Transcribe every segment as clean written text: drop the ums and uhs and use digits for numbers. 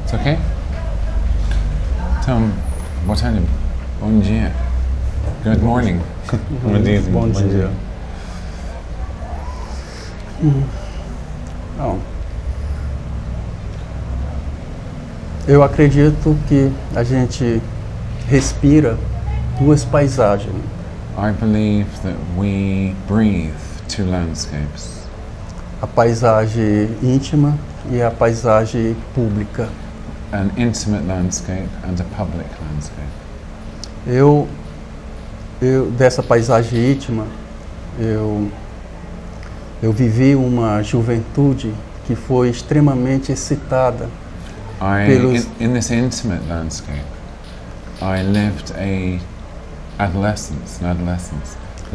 It's okay? Então, Botelho, bom dia. Good morning. Bom dia. Bom dia. Não. Eu acredito que a gente respira duas paisagens. I believe that we breathe two landscapes. A paisagem íntima e a paisagem pública. An intimate landscape and a public landscape. Eu dessa paisagem íntima, eu vivi uma juventude que foi extremamente excitada pelos... In this intimate landscape, I lived an adolescence that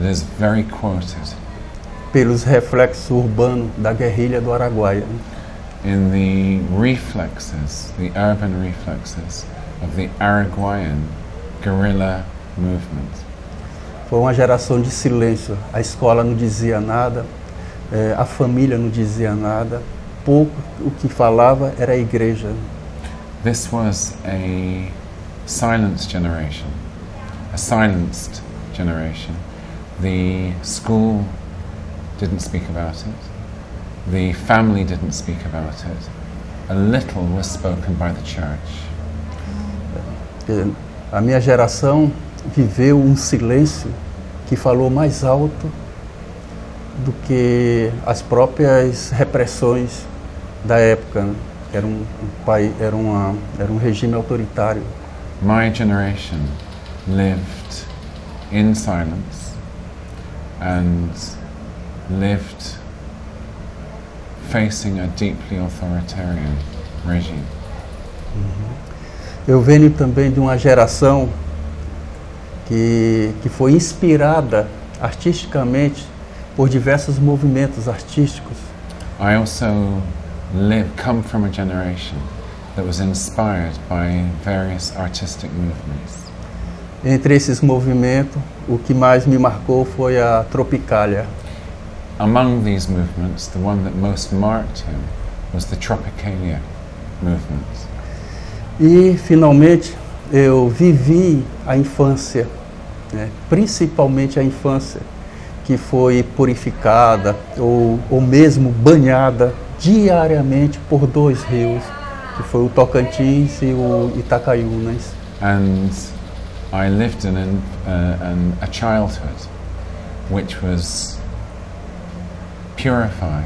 is very quoted. Pelos reflexos urbanos da guerrilha do Araguaia. In the reflexes, the urban reflexes of the Araguayan guerrilla movement. Foi uma geração de silêncio. A escola não dizia nada, a família não dizia nada. Pouco o que falava era a igreja. This was a silent generation, a silenced generation. The school didn't speak about it. The family didn't speak about it. A little was spoken by the church. A minha geração viveu um silêncio que falou mais alto do que as próprias repressões da época. Era um regime autoritário. My generation lived in silence and lived facing a deeply authoritarian regime. Eu venho também de uma geração que foi inspirada artisticamente por diversos movimentos artísticos. I also come from a generation that was inspired by various artistic movements. Entre esses movimentos, o que mais me marcou foi a Tropicália. Among these movements, the one that most marked him was the Tropicalia movement. E, finalmente, eu vivi a infância, né? Principalmente a infância, que foi purificada ou mesmo banhada diariamente por dois rios, que foi o Tocantins e o Itacaiunas. And I lived in a childhood which was purified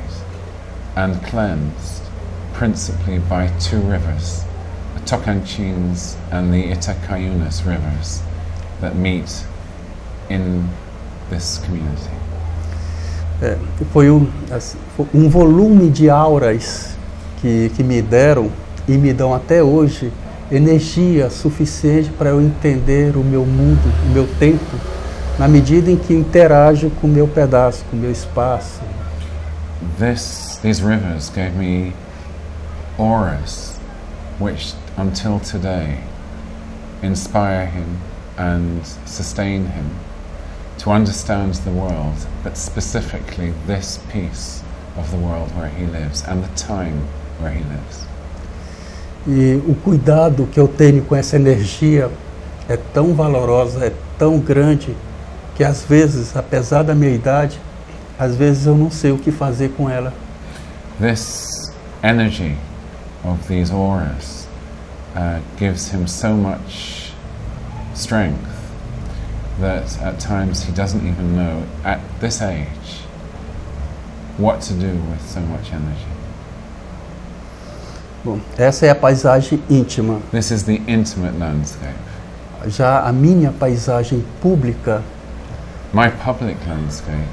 and cleansed principally by two rivers, the Tocantins and the Itacaiunas rivers that meet in this community. Foi um volume de auras que me deram e me dão até hoje energia suficiente para eu entender o meu mundo, o meu tempo, na medida em que interajo com o meu pedaço, com o meu espaço. These rivers gave me auras which until today inspire him and sustain him to understand the world, but specifically this piece of the world where he lives and the time where he lives. E o cuidado que eu tenho com essa energia é tão valorosa, é tão grande, que às vezes, apesar da minha idade, às vezes eu não sei o que fazer com ela. This energy of these auras gives him so much strength that at times he doesn't even know, at this age, what to do with so much energy. Bom, essa é a paisagem íntima. This is the intimate landscape. Já a minha paisagem pública, my public landscape,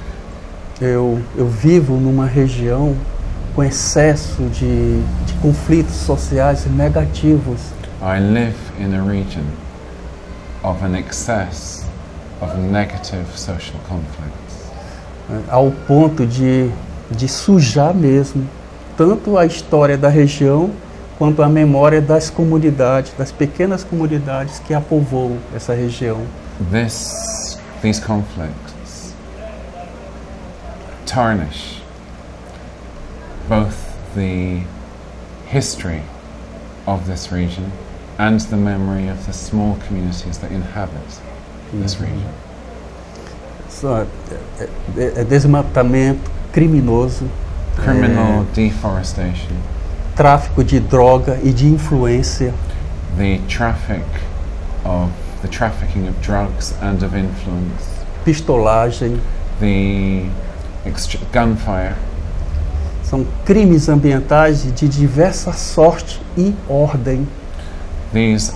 eu vivo numa região com excesso de conflitos sociais negativos. I live in a region of an excess of negative social conflicts. Ao ponto de sujar mesmo tanto a história da região quanto a memória das comunidades, das pequenas comunidades que apovoam essa região. These conflicts tarnish both the history of this region and the memory of the small communities that inhabit this region. É desmatamento criminoso, Criminal deforestation, tráfico de droga e de influência, the trafficking of drugs and of influence, pistolagem, the gunfire. são crimes ambientais de diversa sorte e ordem. These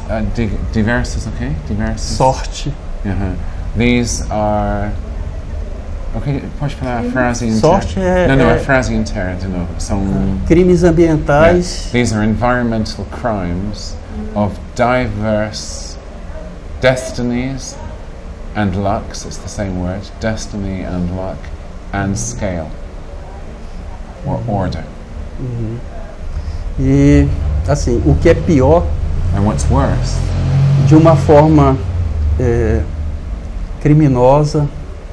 diversas, okay? Diversas. Sorte. These are. Ok, pode falar a frase inteira? Sorte é. Não, a frase inteira de novo. São. Crimes ambientais. These are environmental crimes of diverse destinies and lucks. It's the same word. Destiny and luck and scale or order. E assim, o que é pior. And what's worse? De uma forma criminosa,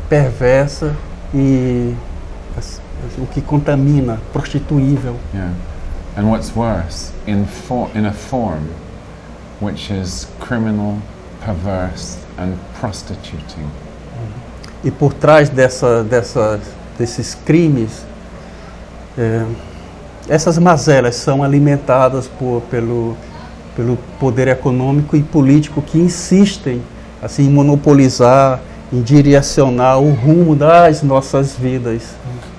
perversa e o que contamina, prostituível. Yeah. And what's worse, in a form which is criminal, perverse and prostituting. E por trás desses crimes, essas mazelas são alimentadas pelo poder econômico e político que insistem assim, em monopolizar, em direcionar o rumo das nossas vidas.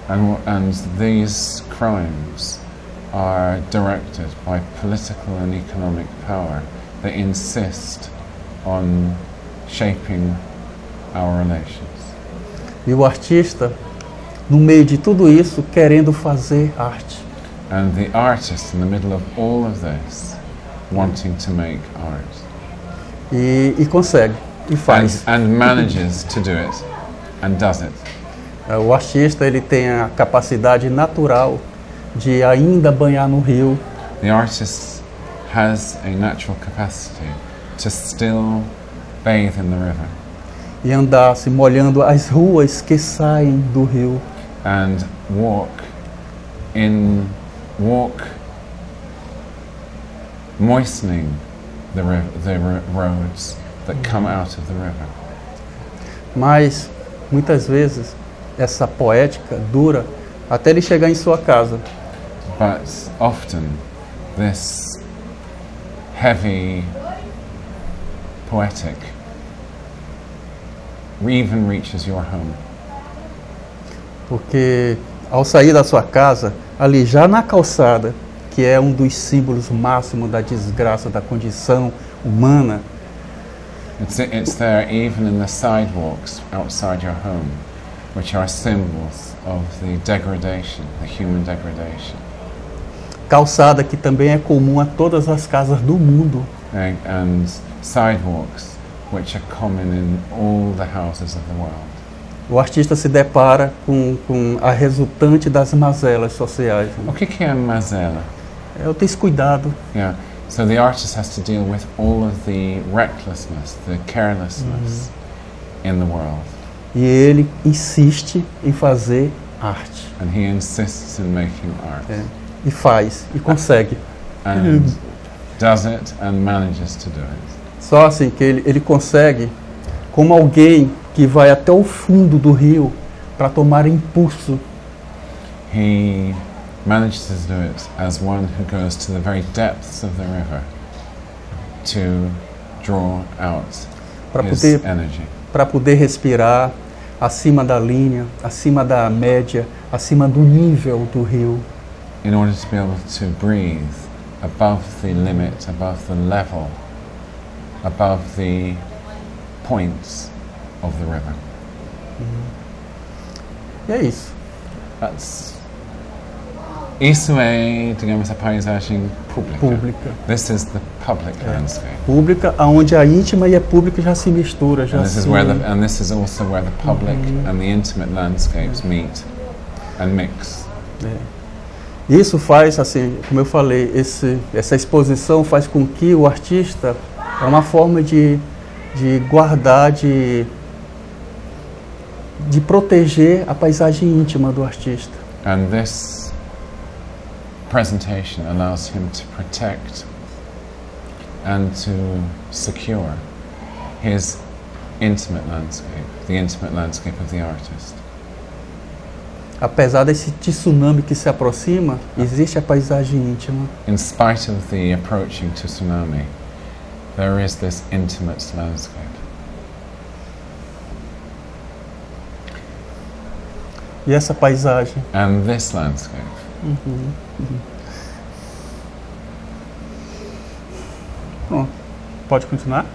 And these crimes are directed by political and economic power that insist on shaping our relations. E o artista, no meio de tudo isso, querendo fazer arte. And the artist, in the middle of all of this, wanting to make art. E consegue, e faz. And manages to do it, and does it. O artista, ele tem a capacidade natural de ainda banhar no rio. The artist has a natural capacity to still bathe in the river. E andar se molhando as ruas que saem do rio. And walk moistening the roads that come out of the river. Mas muitas vezes essa poética dura até ele chegar em sua casa. But often this heavy poetic even reaches your home. Porque ao sair da sua casa, ali já na calçada, que é um dos símbolos máximos da desgraça, da condição humana. It's there even in the sidewalks outside your home, which are symbols of the degradation, the human degradation. Calçada que também é comum a todas as casas do mundo. And sidewalks, which are common in all the houses of the world. O artista se depara com a resultante das mazelas sociais. O que é mazela? É o descuidado. Yeah. So the artist has to deal with all of the recklessness, the carelessness in the world. E ele insiste em fazer arte. And he insists in making art. E faz, e consegue. And does it and manages to do it. Só assim que ele consegue, como alguém que vai até o fundo do rio para tomar impulso. He manages to do it as one who goes to the very depths of the river to draw out his energy. Para poder respirar acima da linha, acima da média, acima do nível do rio. In order to be able to breathe above the limit, above the level, above the points of the river. E é isso. Isso é, digamos, a paisagem pública. This is the public landscape. Pública, onde a íntima e a pública já se mistura, já this is also where the public and the intimate landscapes meet and mix. Isso faz, assim, como eu falei, essa exposição faz com que o artista é uma forma de guardar, de proteger a paisagem íntima do artista. And this presentation allows him to protect and to secure his intimate landscape, the intimate landscape of the artist. Apesar desse tsunami que se aproxima, existe a paisagem íntima. In spite of the approaching tsunami, there is this intimate landscape. E essa paisagem? And this landscape. Bom, pode continuar?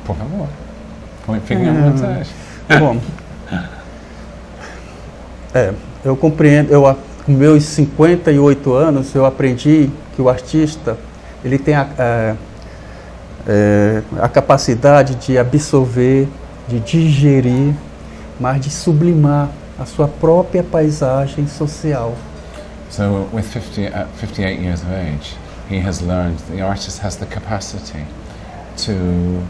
Por favor. Fiquem à vontade. Bom, eu compreendo, com meus 58 anos, eu aprendi que o artista, ele tem a capacidade de absorver, de digerir, mas de sublimar a sua própria paisagem social. So, with 58 years of age, he has learned that the artist has the capacity to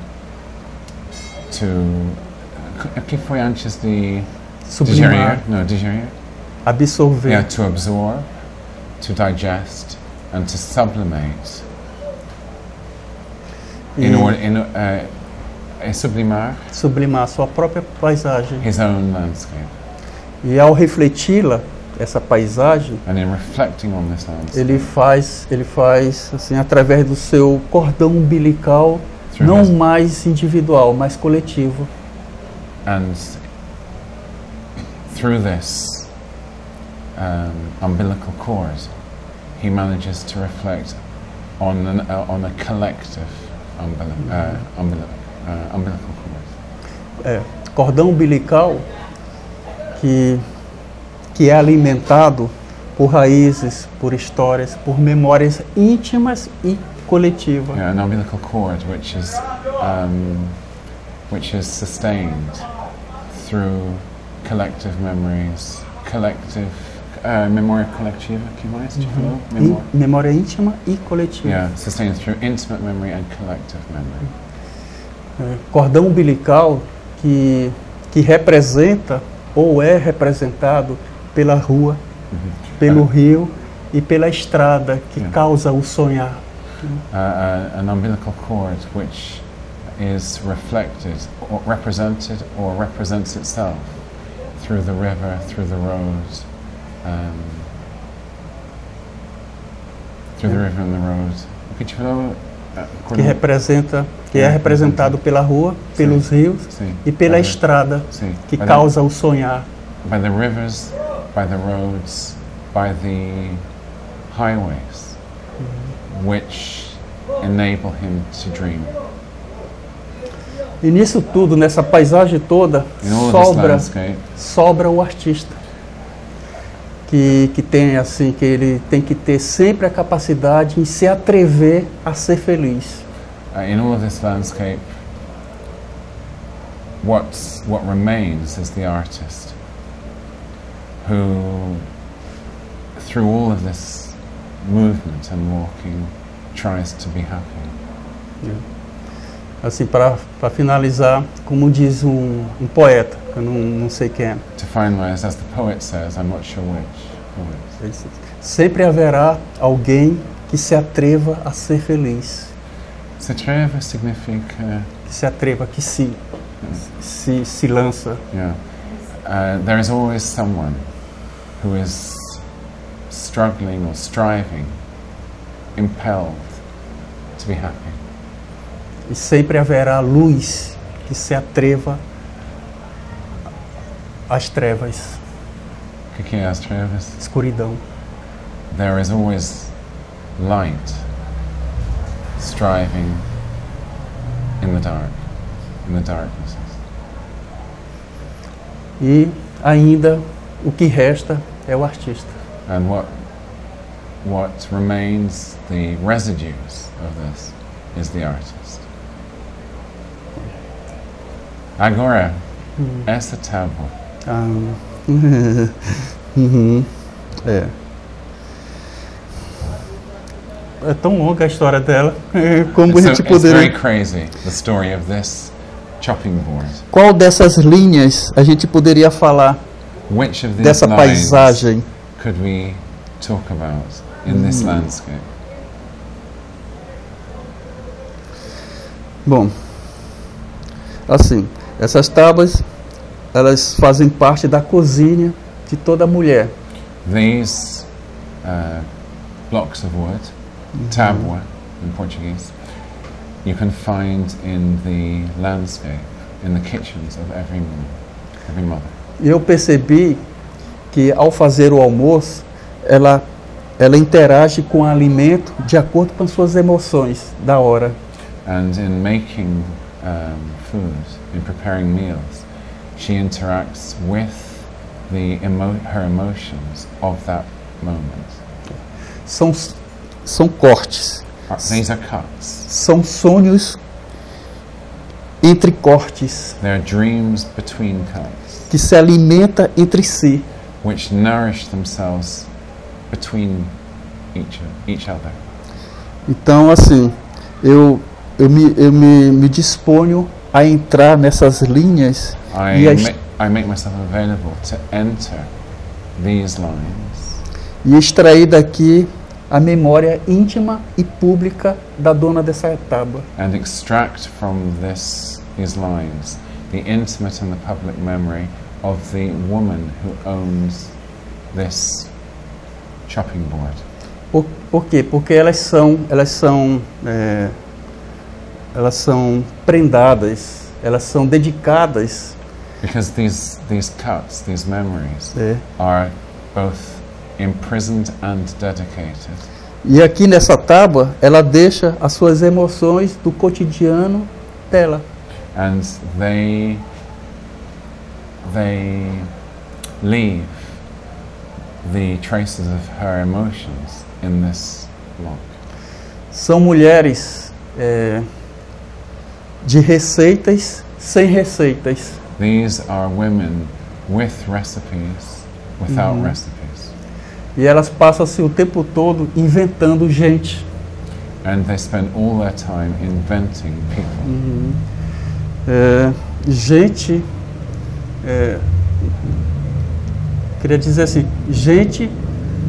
aqui foi antes de sublimar, digerir. Absorver. Yeah, to absorb, to digest, and to sublimate. Sublimar a sua própria paisagem. His own landscape. E ao refleti-la, essa paisagem, and in reflecting on this landscape, ele faz assim através do seu cordão umbilical, não mais individual, mas coletivo. And through this umbilical cord, he manages to reflect on a collective umbilical cord. Cordão umbilical que é alimentado por raízes, por histórias, por memórias íntimas e coletivas. Yeah, an umbilical cord which is sustained through collective memories, memória coletiva, que mais te falou? Memória íntima e coletiva. Yeah, sustained through intimate memory and collective memory. Cordão umbilical que representa ou é representado pela rua, pelo rio e pela estrada que causa o sonhar. An umbilical cord which is reflected or represented or represents itself through the river, through the road, through the river and the road. Que é representado pela rua, pelos rios e pela estrada que causa o sonhar. By the rivers, by the roads, by the highways, which enable him to dream. E nisso tudo, nessa paisagem toda, sobra o artista. Que ele tem que ter sempre a capacidade em se atrever a ser feliz. In all of this landscape, what remains is the artist, who, through all of this movement and walking, tries to be happy. Assim, para finalizar, como diz um poeta, que eu não sei quem é. To finalize, as the poet says, I'm not sure which poet. Sempre haverá alguém que se atreva a ser feliz. Se atreva significa... Que se atreva, que se lança. Yeah. There is always someone who is struggling or striving, impelled to be happy. E sempre haverá luz que se atreva às trevas. O que é as trevas? Escuridão. There is always light striving in the dark, in the darknesses. E ainda o que resta é o artista. And what remains, the residues of this, is the artist. Agora, essa tábua. É tão longa a história dela. Como a gente It's poderia... very crazy, the story of this chopping board. Qual dessas linhas a gente poderia falar Which of these dessa lines paisagem? could we talk about? in this landscape? Bom, assim, essas tábuas, elas fazem parte da cozinha de toda mulher. These blocks of wood, tábua in Portuguese, you can find in the landscape, in the kitchens of every woman, every mother. E eu percebi que ao fazer o almoço, ela interage com o alimento de acordo com as suas emoções da hora. And in making food, in preparing meals, she interacts with her emotions of that moment. São cortes. These are cuts. São sonhos entre cortes. They are dreams between cuts. Que se alimenta entre si. Which nourish themselves between each other. Então, assim, eu me disponho a entrar nessas linhas I make myself available to enter these lines e extrair daqui a memória íntima e pública da dona dessa tábua. and extract from these lines the intimate and the public memory of the woman who owns this chopping board. Por quê? Porque elas são prendadas, elas são dedicadas. Because these cuts, these memories, are both imprisoned and dedicated. E aqui nessa tábua, ela deixa as suas emoções do cotidiano dela. And they leave the traces of her emotions in this block. São mulheres de receitas sem receitas. These are women with recipes, without recipes. E elas passam-se o tempo todo inventando gente. And they spend all their time inventing people. Gente, queria dizer assim, gente,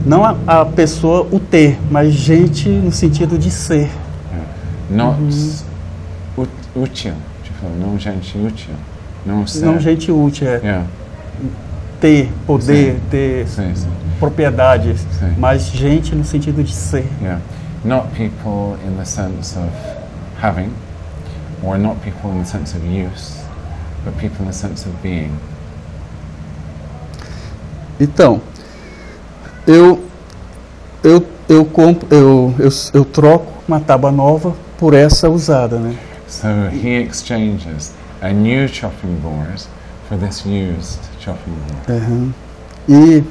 não a pessoa, o ter, mas gente no sentido de ser. Not útil, tipo, não gente útil. Não ser. Não gente útil, Yeah. Ter, poder, Sim. ter Sim. propriedades, Sim. mas gente no sentido de ser. Yeah. Not people in the sense of having, or not people in the sense of use, but people in the sense of being. Então, eu troco uma tábua nova por essa usada, né? So he exchanges a new chopping board for this used chopping board. E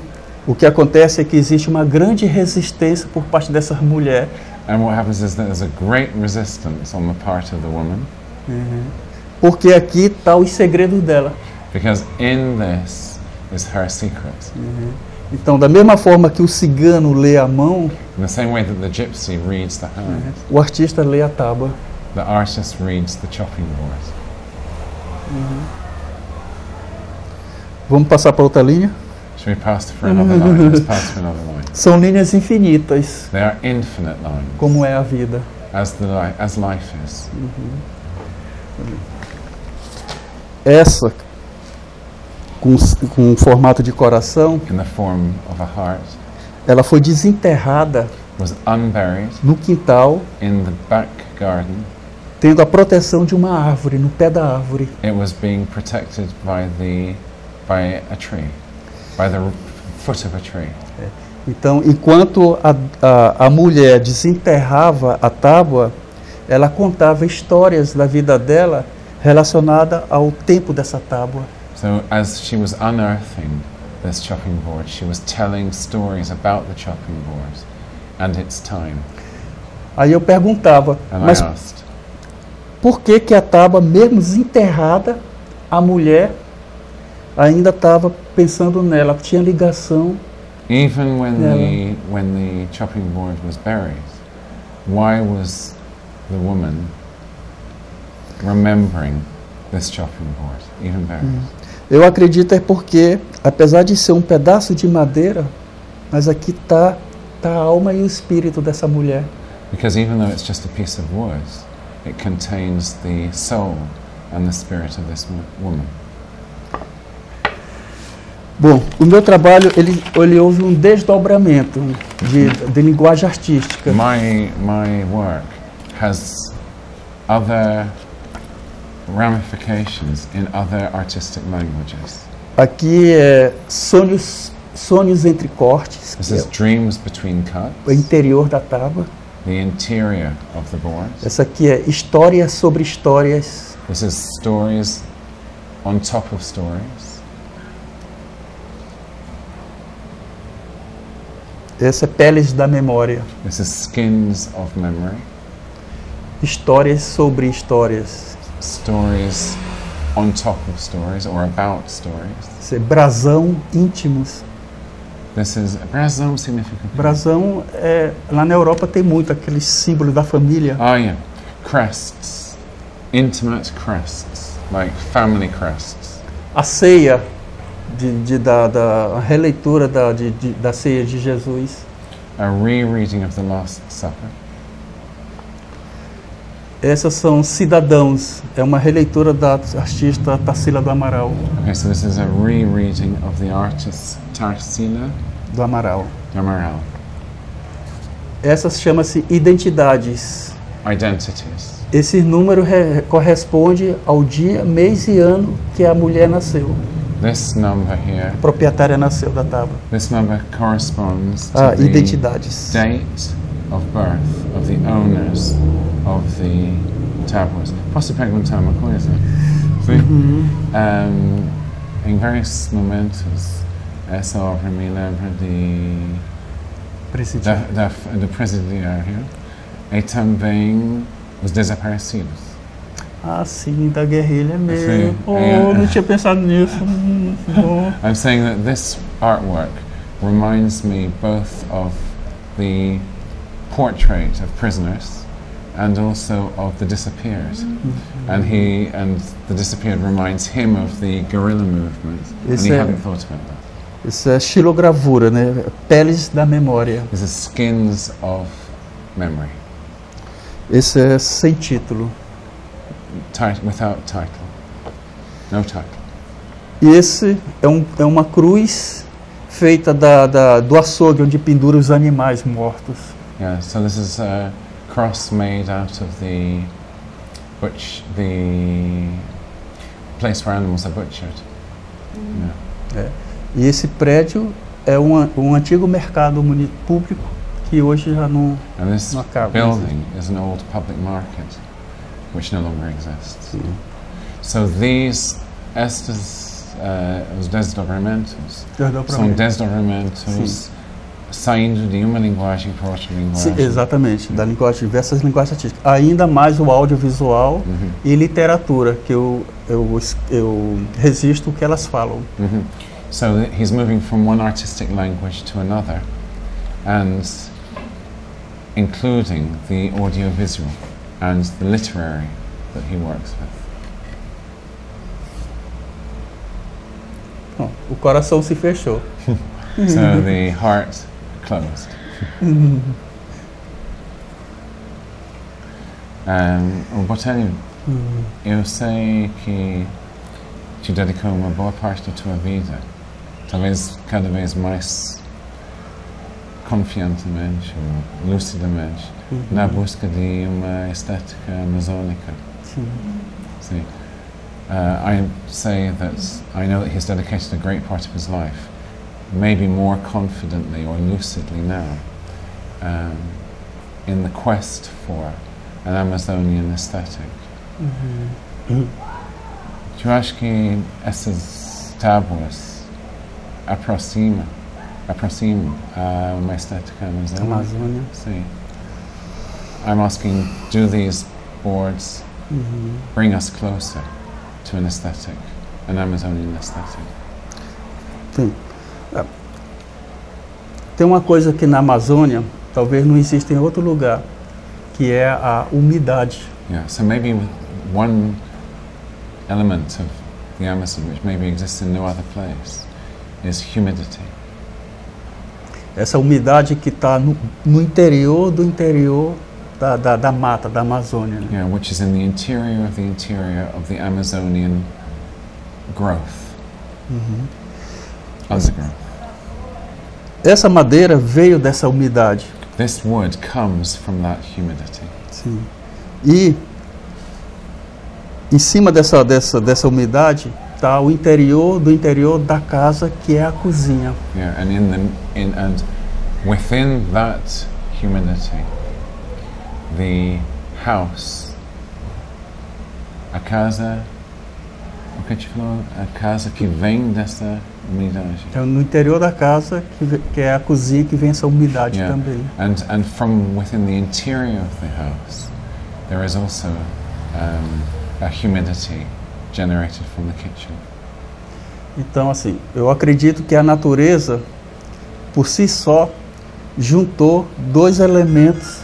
o que acontece é que existe uma grande resistência por parte dessa mulher. And what happens is there's a great resistance on the part of the woman. Porque aqui está os segredos dela. Because in this is her secret. Então, da mesma forma que o cigano lê a mão, In the same way that the gypsy reads the hand, o artista lê a tábua. the artist reads the chopping board. Vamos passar para outra linha? Should we pass for another line? Let's pass for another line. São linhas infinitas, They are infinite lines, como é a vida. as life is. Essa, com formato de coração, In the form of a heart, ela foi desenterrada was unburied no quintal, in the back garden. tendo a proteção de uma árvore, no pé da árvore. It was being protected by a tree, by the foot of a tree. Então, enquanto a mulher desenterrava a tábua, ela contava histórias da vida dela relacionada ao tempo dessa tábua. So as she was unearthing this chopping board, she was telling stories about the chopping board and its time. Aí eu perguntava, And mas I asked, por que a tábua, mesmo desenterrada, a mulher ainda estava pensando nela, tinha ligação? even when the chopping board was buried, why was the woman remembering this chopping board, even buried? Eu acredito é porque, apesar de ser um pedaço de madeira, mas aqui está está a alma e o espírito dessa mulher. Because even though it's just a piece of wood, it contains the soul and the spirit of this woman. Bom, o meu trabalho, ele houve um desdobramento de linguagem artística. My work has other ramifications in other artistic languages. Aqui é sonhos entre cortes, This is dreams between cuts, o interior da tábua. the interior of the board. Essa aqui é história sobre histórias. This is stories on top of stories. Essa é peles da memória. This is skins of memory. Histórias sobre histórias. Stories on top of stories or about stories. Esse é brasão íntimos. This is brasão significa. Brasão lá na Europa tem muito aqueles símbolos da família. Yeah, crests, intimate crests, like family crests. A ceia da releitura da ceia de Jesus. A rereading of the Last Supper. Essas são Cidadãos, é uma releitura da artista Tarsila do Amaral. Okay, so this is a rereading of the artist Tarsila do Amaral. do Amaral. Essas chama-se Identidades. Identities. Esse número corresponde ao dia, mês e ano que a mulher nasceu. This number here, A proprietária nasceu da tábua. this number corresponds to the Identidades. date of birth of the owners of the tábuas. Posso perguntar uma coisa? Sim. Em vários momentos, essa obra me lembra do presidiário e também os desaparecidos. Sim, da guerrilha mesmo. Sim. Não tinha pensado nisso. Bom. I'm saying that this artwork reminds me both of the portrait of prisoners and also of the disappeared. And the disappeared reminds him of the guerrilla movement. And he hadn't thought about that. Isso é xilogravura, né? Peles da memória. This is skins of memory. Esse é sem título. Without title. No title. E esse é uma cruz feita do açougue, onde pendura os animais mortos. Yeah, so this is a cross made out of the place where animals are butchered. Yeah. E esse prédio é um antigo mercado público que hoje já não acaba. This building is an old public market which no longer exists. So os desdobramentos são desdobramentos saindo de uma linguagem para outra linguagem. Sim, exatamente, da linguagem, diversas linguagens artísticas. Ainda mais o audiovisual e literatura, que eu resisto o que elas falam. So he's moving from one artistic language to another, and including the audiovisual and the literary that he works with. Bom, o coração se fechou. So the heart closed. Botelho, eu sei que te dedicou uma boa parte da tua vida, talvez cada vez mais confiantemente ou lucidamente, na busca de uma estética amazônica. Sim. I say that I know that he's dedicated a great part of his life, maybe more confidently or lucidly now, in the quest for an Amazonian aesthetic. Eu acho que essas tábuas aproximam uma estética amazônica. Sim. I'm asking, do these boards bring us closer to an aesthetic, an Amazonian aesthetic? Tem uma coisa que na Amazônia talvez não exista em outro lugar, que é a umidade. Yeah, so maybe one element of the Amazon which maybe exists in no other place is humidity. essa umidade que está no interior do interior da mata, da Amazônia. Né? Yeah, which is in the interior of the Amazonian growth, undergrowth. Essa madeira veio dessa umidade. This wood comes from that humidity. Sim. E em cima dessa umidade está o interior do interior da casa, que é a cozinha. Yeah, and within that humidity, the house, a casa, o que te falou? A casa que vem dessa umidade. Então, no interior da casa, que é a cozinha, que vem essa umidade também. And from within the interior of the house, there is also a humidity generated from the kitchen. Então, assim, eu acredito que a natureza, por si só, juntou dois elementos,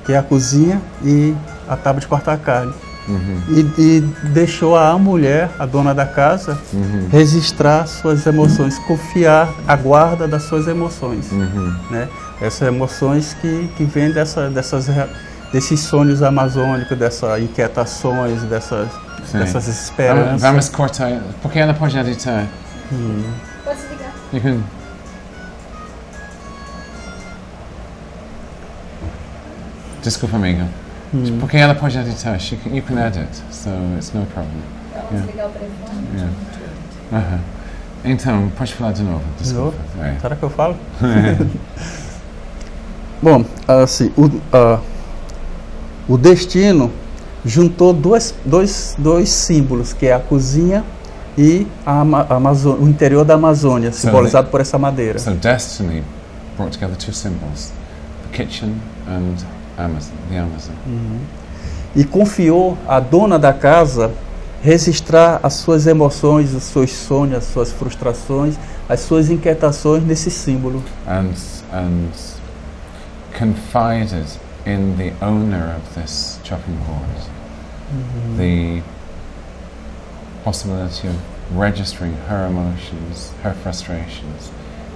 que é a cozinha e a tábua de cortar carne. E deixou a mulher, a dona da casa, registrar suas emoções, confiar a guarda das suas emoções. Né? Essas emoções que vêm desses sonhos amazônicos, dessas inquietações, dessas esperanças. Vamos cortar, porque ela pode editar. Pode ligar. You can... Desculpa, amiga. Porque ela pode editar. You can edit, so it's no problem. Vamos ligar o telefone. Yeah. Então, pode falar de novo. Desculpa. De novo? Será que eu falo? Bom, assim, o destino juntou dois símbolos, que é a cozinha e o interior da Amazônia, simbolizado por essa madeira. So destiny brought together two symbols, the kitchen and the Amazon. E confiou à dona da casa registrar as suas emoções, os seus sonhos, as suas frustrações, as suas inquietações nesse símbolo. And confided in the owner of this chopping board the possibility of registering her emotions, her frustrations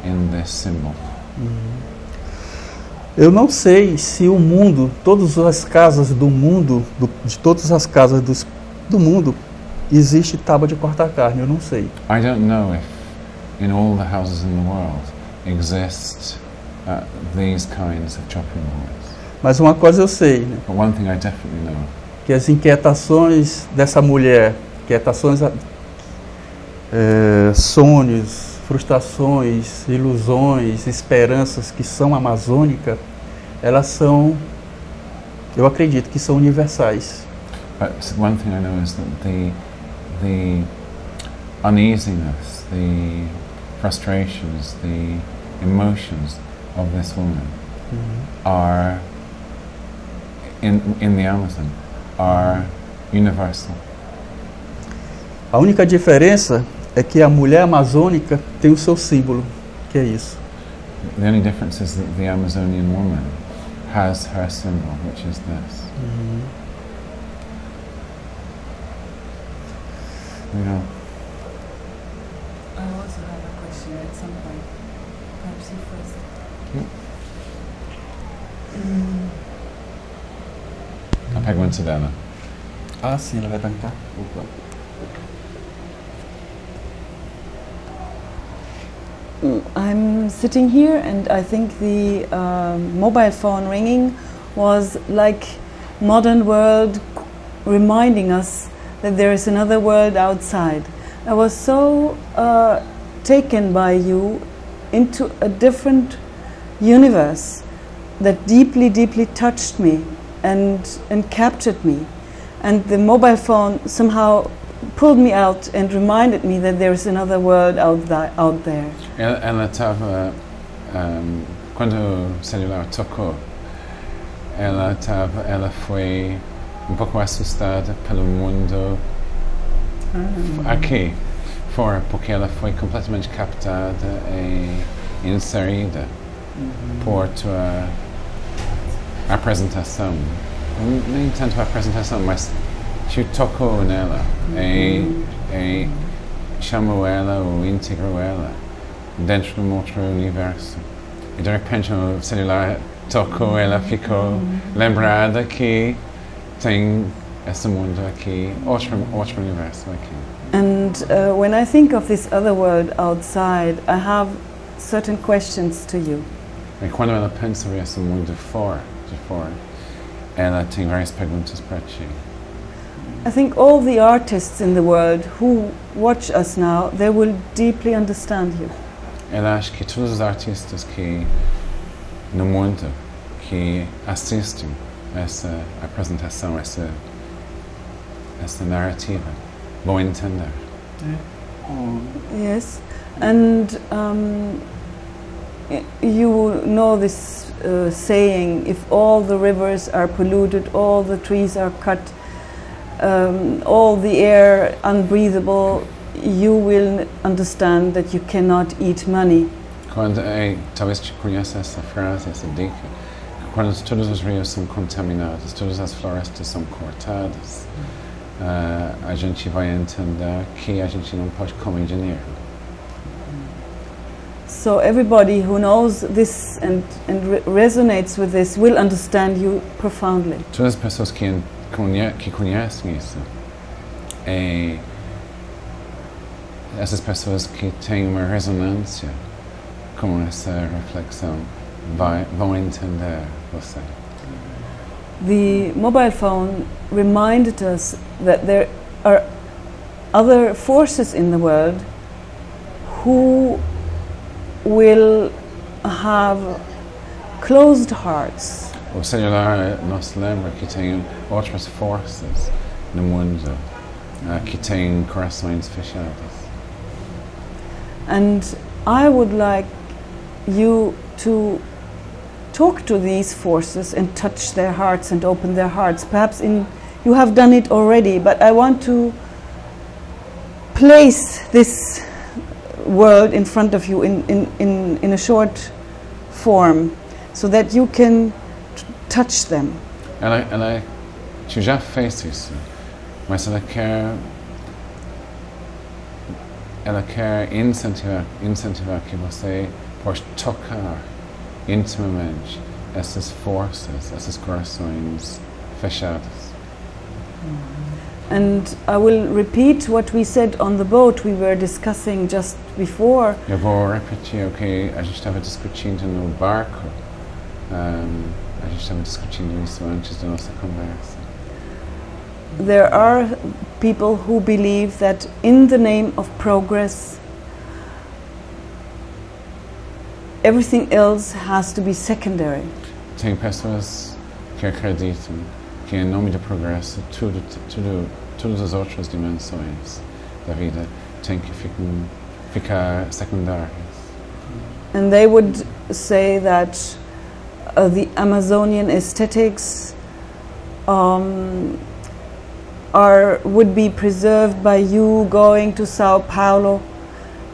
in this symbol. Eu não sei se o mundo, todas as casas do mundo, de todas as casas do mundo, existe tábua de cortar carne, eu não sei. I don't know if in all the houses in the world exist these kinds of chopping boards. Mas uma coisa eu sei, né? But one thing I definitely know. Que as inquietações dessa mulher, sonhos, frustrações, ilusões, esperanças que são amazônicas, elas são, eu acredito que são universais. But one thing I know is that the uneasiness, the frustrations, the emotions of this woman are in the Amazon are universal. A única diferença é que a mulher amazônica tem o seu símbolo, que é isso. The only difference is that the Amazonian woman has her symbol, which is this. Yeah. I also have a question at some point. Perhaps you first. A pergunta dela. Ah, sim, ela vai bancar. Opa. I'm sitting here and I think the mobile phone ringing was like modern world reminding us that there is another world outside. I was so taken by you into a different universe that deeply, deeply touched me and captured me. And the mobile phone somehow pulled me out and reminded me that there is another world out there. Ela estava, quando o celular tocou, ela foi pouco assustada pelo mundo aqui fora, porque ela foi completamente captada e inserida por tua apresentação. Nem tanto a apresentação, mas te tocou nela e chamou ela ou integrou ela dentro de um outro universo. e de repente o celular tocou, ela ficou lembrada que tem esse mundo aqui, outro universo aqui. And when I think of this other world outside, I have certain questions to you. E quando ela pensa sobre esse mundo de fora, ela tem várias perguntas para ti. I think all the artists in the world who watch us now, they will deeply understand you. Ela acha que todos os artistas que no mundo que assistem essa apresentação, essa narrativa, vão entender. Yes, and you know this saying: if all the rivers are polluted, all the trees are cut, all the air unbreathable, you will understand that you cannot eat money. Talvez te conheça essa frase, essa dica. Quando todos os rios são contaminados, todas as florestas são cortadas, a gente vai entender que a gente não pode comer dinheiro. So everybody who knows this and resonates with this will understand you profoundly. Todas as pessoas que conhecem isso, essas pessoas que têm uma ressonância com essa reflexão vão entender você. The mobile phone reminded us that there are other forces in the world who will have closed hearts. O celular nos lembra que tem outras forças no mundo que têm corações fechados. And I would like you to talk to these forces and touch their hearts and open their hearts. Perhaps you have done it already, but I want to place this world in front of you in a short form so that you can touch them. Tu já fez isso, mas ela quer incentivar que você possa tocar intimamente essas forças, esses corações fechados. And I will repeat what we said on the boat we were discussing just before. Eu vou repetir o que a gente estava discutindo no barco. A gente estava discutindo isso antes da nossa conversa. There are people who believe that in the name of progress, everything else has to be secondary. Tem pessoas que acreditam que em nome do progresso todas as outras dimensões da vida têm que ficar secundárias. And they would say that the Amazonian aesthetics would be preserved by you going to Sao Paulo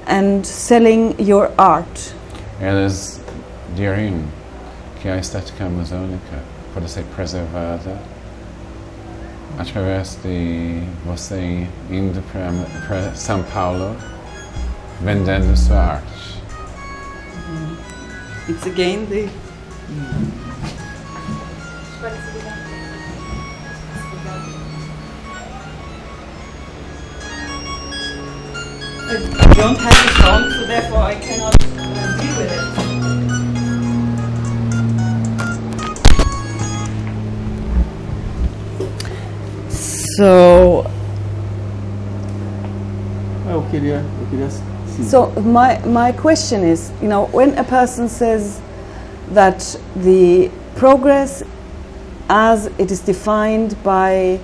and selling your art. Elas diriam que a estética amazônica pode ser preservada através de você indo para São Paulo vendendo sua arte. It's again the... I don't have the phone, so therefore I cannot deal with it. So... Eu queria sim. So my question is, you know, when a person says that the progress as it is defined by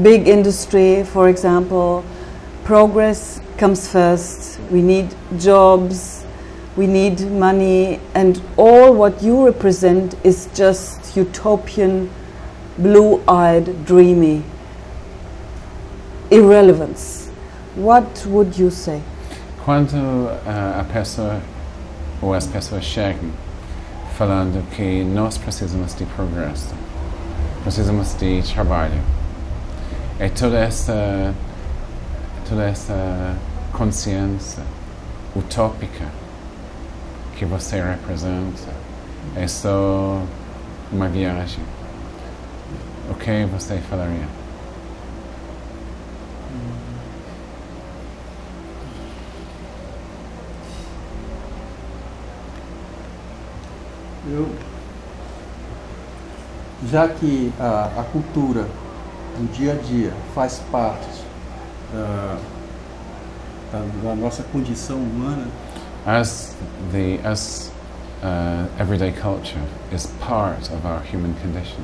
big industry, for example, progress comes first, we need jobs, we need money, and all what you represent is just utopian, blue-eyed, dreamy irrelevance. What would you say? Quando a pessoa ou as pessoas chegam falando que nós precisamos de progresso, precisamos de trabalho, é toda essa consciência utópica que você representa é só uma viagem, o que você falaria? Já que a cultura do dia a dia faz parte da nossa condição humana, As everyday culture is part of our human condition,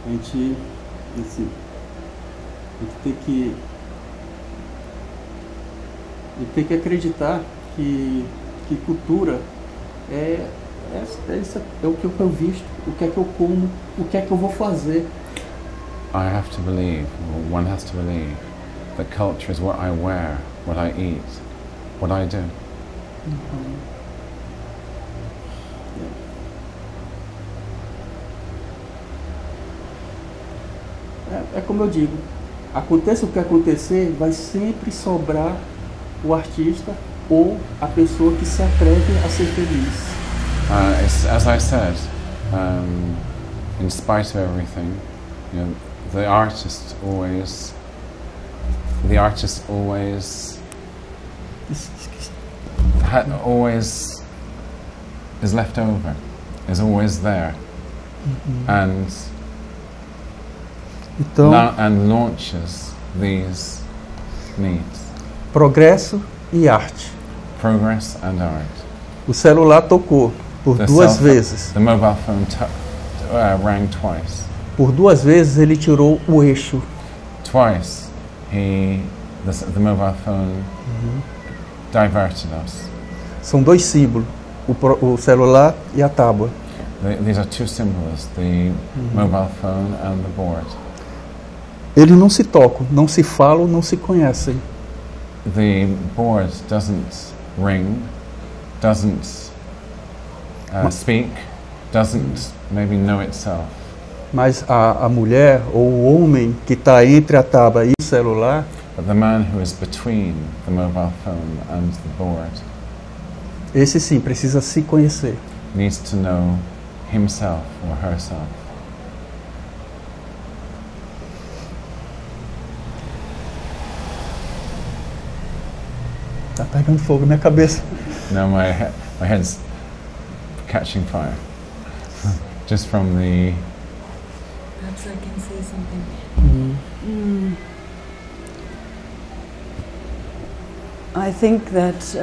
a gente tem que acreditar que cultura é o que eu visto, o que é que eu como, o que é que eu vou fazer. I have to believe, or one has to believe, that culture is what I wear, what I eat, what I do. É como eu digo, aconteça o que acontecer, vai sempre sobrar o artista ou a pessoa que se atreve a ser feliz. As I said, in spite of everything, you know, the artist always is left over, is always there, and Então, and launches these needs. progresso e arte. Progress and art. O celular tocou por duas vezes. The mobile phone rang twice. Por duas vezes ele tirou o eixo. Twice the mobile phone diverted us. São dois símbolos, o celular e a tábua. These are two symbols, the mobile phone and the board. Eles não se tocam, não se falam, não se conhecem. The board doesn't ring, doesn't speak, doesn't maybe know itself. Mas a mulher ou o homem que está entre a tábua e o celular, But the man who is between the mobile phone and the board esse sim precisa se conhecer. needs to know himself or herself. Tá pegando fogo na minha cabeça. No, my head's catching fire. Just from the... Perhaps I can say something. I think that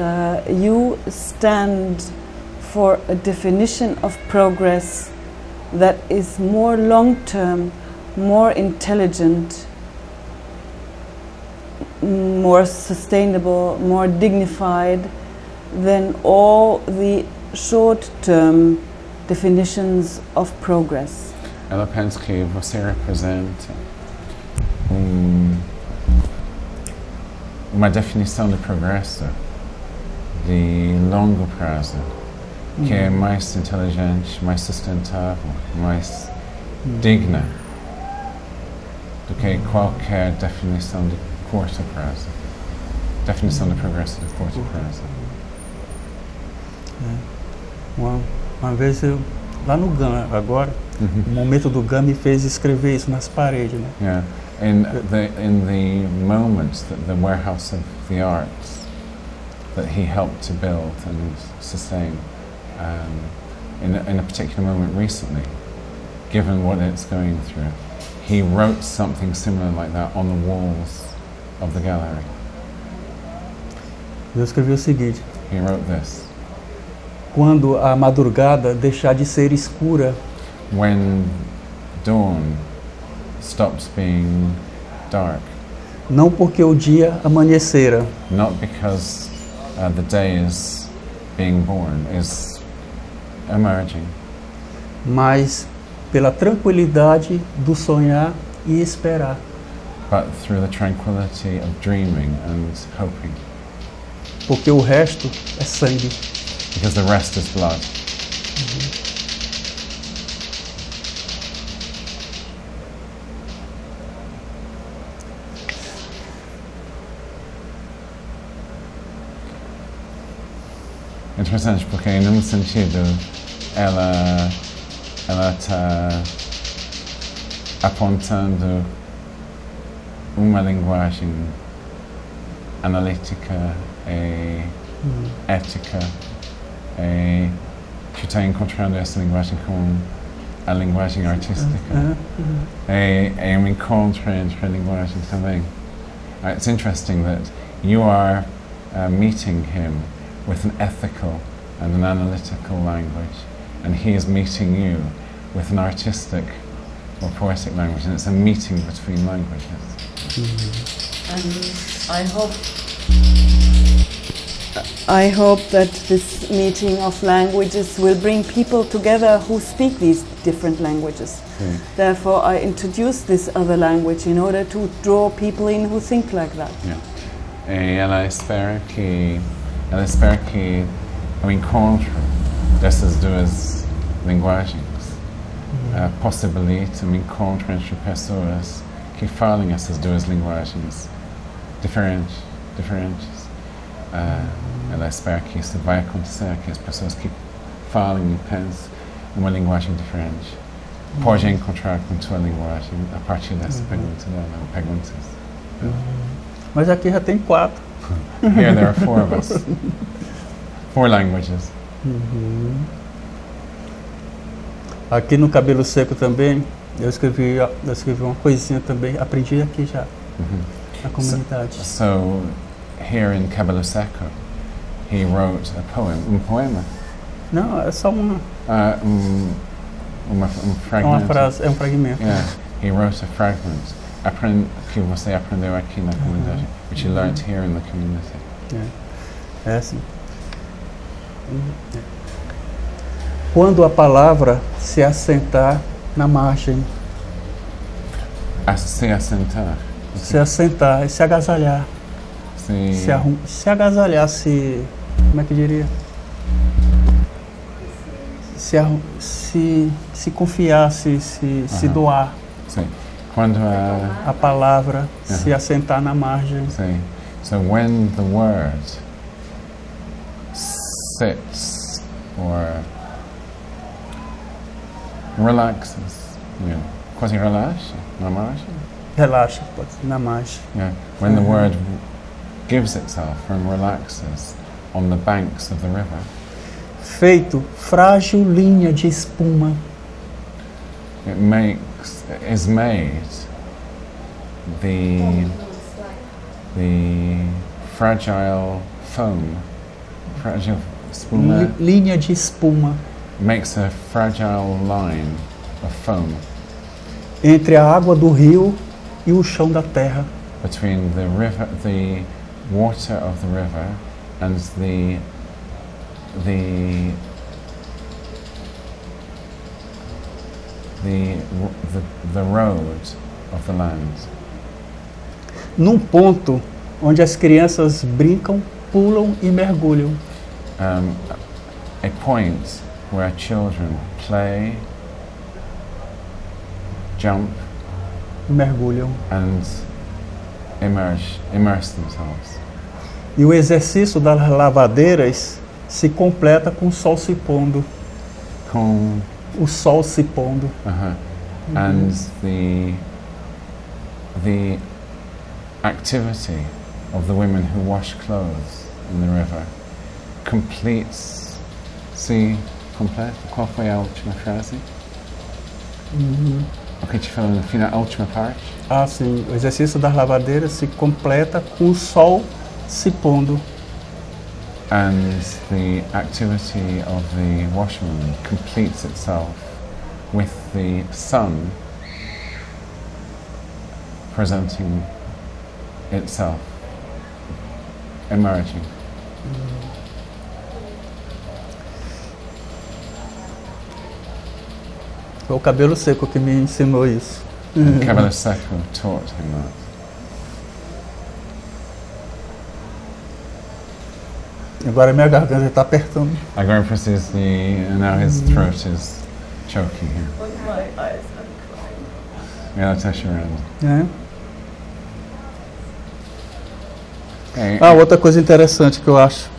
you stand for a definition of progress that is more long-term, more intelligent, more sustainable, more dignified than all the short-term definitions of progress. Ela pensa que você representa uma definição de progresso de longo prazo, que é mais inteligente, mais sustentável, mais digna do que qualquer definição de curto prazo. Definição de progresso de curto prazo. Uma vez eu, lá no GAM agora, o momento do GAM me fez escrever isso nas paredes, né? Yeah. In the moments that the warehouse of the arts that he helped to build and sustain, in a particular moment recently, given what it's going through, he wrote something similar like that on the walls of the gallery. Eu escrevi o seguinte: He wrote this: quando a madrugada deixar de ser escura, when dawn stops being dark, não porque o dia amanhecera, not because the day is being born, is emerging, mas pela tranquilidade do sonhar e esperar. but through the tranquility of dreaming and hoping, Porque o resto é sangue. because the rest is blood. interessante porque, num sentido, ela está apontando uma linguagem analítica e ética, e que está encontrando essa linguagem com a linguagem artística. É encontro entre a linguagem também. It's interesting that you are meeting him with an ethical and an analytical language, and he is meeting you with an artistic or poetic language, and it's a meeting between languages. And I hope that this meeting of languages will bring people together who speak these different languages. Therefore, I introduce this other language in order to draw people in who think like that. E ela espera que o encontro dessas duas linguagens possibilite um encontro entre pessoas que falam essas duas linguagens diferentes. Ela espera que isso vai acontecer, que as pessoas que falam e pensam uma linguagem diferente podem encontrar com tua linguagem a partir dessa pergunta dela, ou perguntas. Mas aqui já tem 4. Here there are 4 of us. 4 languages. Aqui no Cabelo Seco também, eu escrevi uma coisinha também, aprendi aqui já, na comunidade. So here in Cabelo Seco, he wrote a poem, poema. Não, é só uma fragment. uma frase, é um fragmento. Yeah, he wrote a fragment. Que você aprendeu aqui na comunidade, which you learnt here in the community. É assim. Quando a palavra se assentar na margem. Se assentar. Se assentar e se agasalhar. Se agasalhar, como é que diria? Se confiar, se doar. Sim. Quando a palavra se assentar na margem. Sim. So when the word sits or relaxes, quase relaxa na margem. Relaxa, pode ser na margem. Yeah. When the word gives itself and relaxes on the banks of the river. Feito frágil linha de espuma. Is made the fragile foam, fragile espuma. Linha de espuma. Makes a fragile line of foam. Entre a água do rio e o chão da terra. Between the river, the water of the river, and the road of the land. Num ponto onde as crianças brincam, pulam e mergulham. A point where children play, jump, mergulham, and immerse themselves. E o exercício das lavadeiras se completa com o sol se pondo. Com o sol se pondo. And the activity of the women who wash clothes in the river completes. Completa. Qual foi a última frase? O que te falou no final, a última parte? Sim. O exercício das lavadeiras se completa com o sol se pondo. And the activity of the washwoman completes itself with the sun presenting itself, emerging. Foi o Cabelo Seco que me ensinou isso. Cabelo Seco taught him that. Agora minha garganta está apertando. Agora precisa now his throat is choking here. My eyes are crying. Yeah, that's actually around. Outra coisa interessante que eu acho.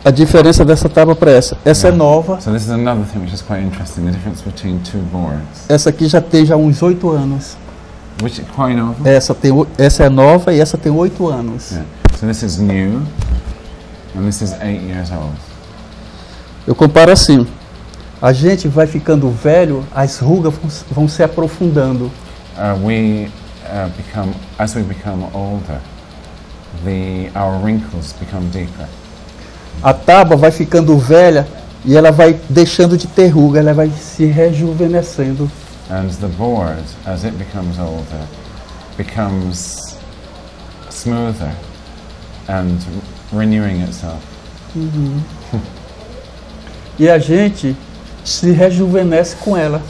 a diferença dessa tábua para essa. Essa é nova. So this is another thing which is quite interesting, the difference between two boards. Essa aqui já tem uns 8 anos. Which quite nova? Essa é nova e essa tem 8 anos. Yeah. So this is new, and this is 8 years old. Eu comparo assim, a gente vai ficando velho, as rugas vão se aprofundando. As we become older, our wrinkles become deeper. A tábua vai ficando velha e ela vai deixando de ter ruga, ela vai se rejuvenescendo. And the board, as it becomes older, becomes smoother and renewing itself. E a gente se rejuvenesce com ela.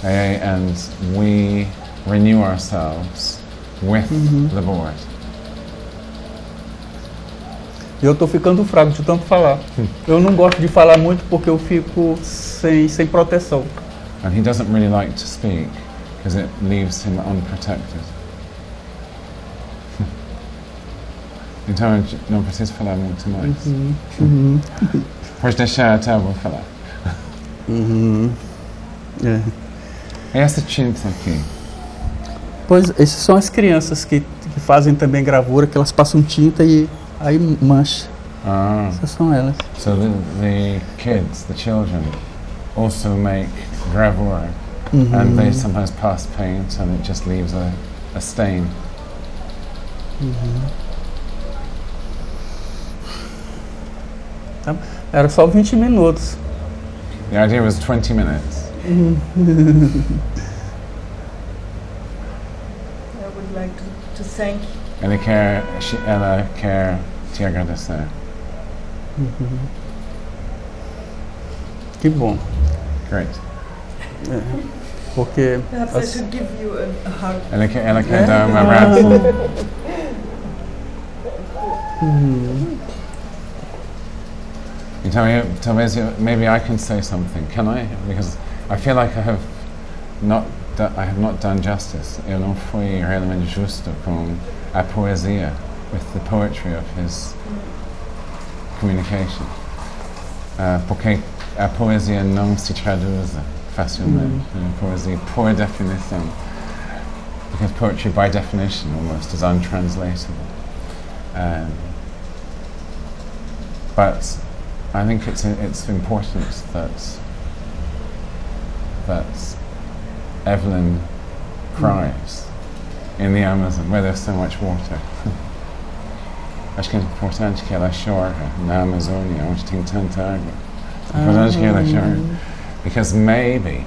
And we renew ourselves with the board. Eu estou ficando fraco de tanto falar. Eu não gosto de falar muito porque eu fico sem proteção. And he doesn't really like to speak because it leaves him unprotected. Então não preciso falar muito mais. Pode deixar a tábua falar. É. E essa tinta aqui? Pois, essas são as crianças que fazem também gravura, que elas passam tinta e aí mancha. Essas são elas. So the kids, the children, also make gravura, and they sometimes pass paint, and it just leaves a stain. Era só 20 minutos. The idea was 20 minutes. I would like to thank you. Ela quer te agradecer. Que bom. Great. Porque Perhaps I should give you a hug. Ela quer dar um abraço. Então, maybe I can say something. Can I? Because I feel like I have not done justice. Eu não fui realmente justo com a poesia, with the poetry of his communication. Porque a poesia não se traduz facilmente. A poesia, por definição, because poetry, by definition, almost is untranslatable. But I think it's important that Evelyn cries in the Amazon where there's so much water. Acho que é importante que ela chore na Amazônia, onde tem tanta água. É importante que ela chore, because maybe,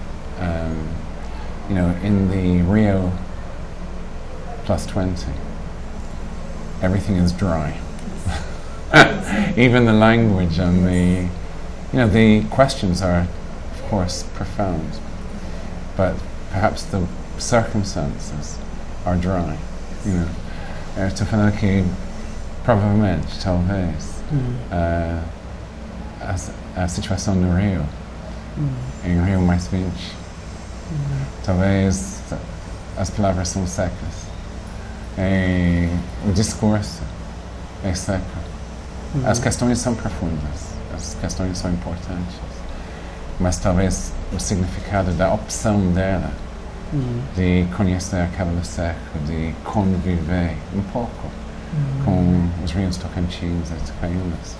in the Rio +20, everything is dry. Even the language and the questions are, of course, profound, but perhaps the circumstances are dry. Estou falando que provavelmente, talvez, a situação no Rio, em Rio +20, talvez as palavras são secas, e o discurso é seco. As questões são profundas, as questões são importantes, mas talvez o significado da opção dela de conhecer Cabelo Seco, de conviver um pouco com os rios Tocantins e Tucaiunas,